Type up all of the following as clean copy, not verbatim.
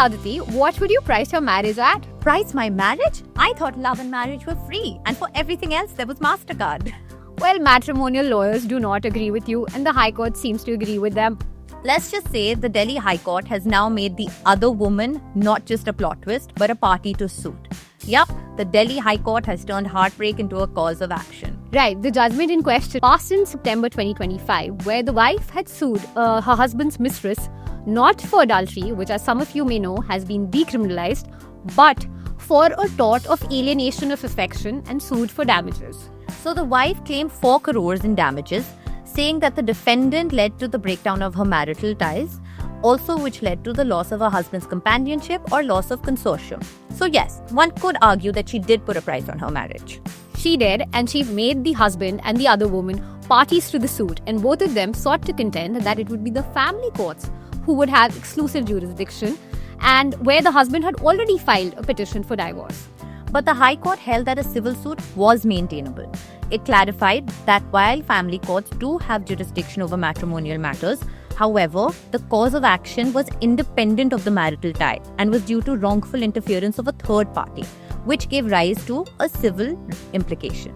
Aditi, what would you price your marriage at? Price my marriage? I thought love and marriage were free, and for everything else there was MasterCard. Well, matrimonial lawyers do not agree with you, and the High Court seems to agree with them. Let's just say the Delhi High Court has now made the other woman not just a plot twist, but a party to suit. Yup, the Delhi High Court has turned heartbreak into a cause of action. Right, the judgment in question passed in September 2025, where the wife had sued her husband's mistress not for adultery, which as some of you may know has been decriminalized, but for a tort of alienation of affection and sued for damages. So the wife claimed 4 crores in damages, saying that the defendant led to the breakdown of her marital ties, also which led to the loss of her husband's companionship or loss of consortium. So yes, one could argue that she did put a price on her marriage. She did, and she made the husband and the other woman parties to the suit, and both of them sought to contend that it would be the family courts who would have exclusive jurisdiction, and where the husband had already filed a petition for divorce. But the High Court held that a civil suit was maintainable. It clarified that while family courts do have jurisdiction over matrimonial matters, however, the cause of action was independent of the marital tie and was due to wrongful interference of a third party, which gave rise to a civil implication.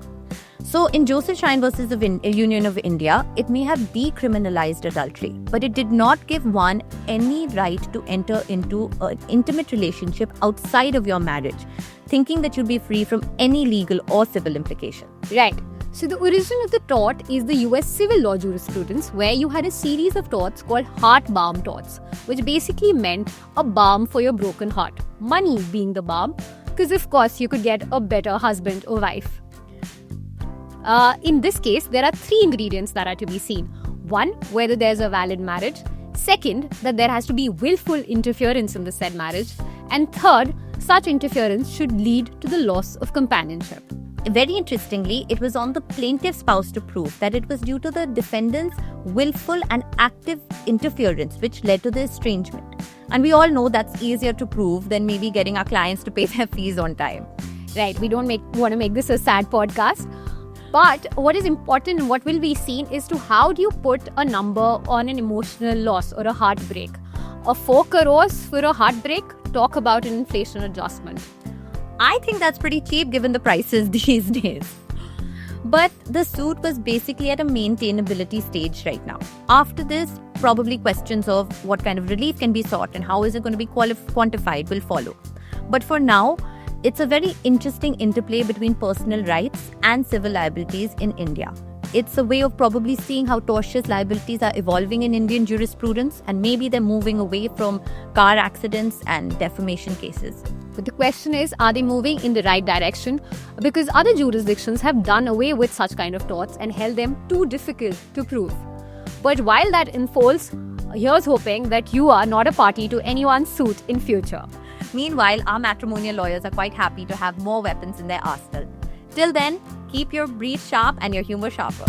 So in Joseph Shine versus the Union of India, it may have decriminalized adultery, but it did not give one any right to enter into an intimate relationship outside of your marriage, thinking that you'll be free from any legal or civil implication. Right. So the origin of the tort is the US civil law jurisprudence, where you had a series of torts called heart balm torts, which basically meant a balm for your broken heart. Money being the balm, because of course you could get a better husband or wife. In this case, there are 3 ingredients that are to be seen. 1, whether there's a valid marriage. 2nd, that there has to be willful interference in the said marriage. And 3rd, such interference should lead to the loss of companionship. Very interestingly, it was on the plaintiff's spouse to prove that it was due to the defendant's willful and active interference which led to the estrangement. And we all know that's easier to prove than maybe getting our clients to pay their fees on time. Right, we don't want to make this a sad podcast. But what is important and what will be seen is to how do you put a number on an emotional loss or a heartbreak. A 4 crores for a heartbreak? Talk about an inflation adjustment. I think that's pretty cheap given the prices these days. But the suit was basically at a maintainability stage right now. After this, probably questions of what kind of relief can be sought and how is it going to be quantified will follow. But for now, it's a very interesting interplay between personal rights and civil liabilities in India. It's a way of probably seeing how tortious liabilities are evolving in Indian jurisprudence, and maybe they're moving away from car accidents and defamation cases. But the question is, are they moving in the right direction? Because other jurisdictions have done away with such kind of torts and held them too difficult to prove. But while that unfolds, here's hoping that you are not a party to anyone's suit in future. Meanwhile, our matrimonial lawyers are quite happy to have more weapons in their arsenal. Till then, keep your breath sharp and your humor sharper.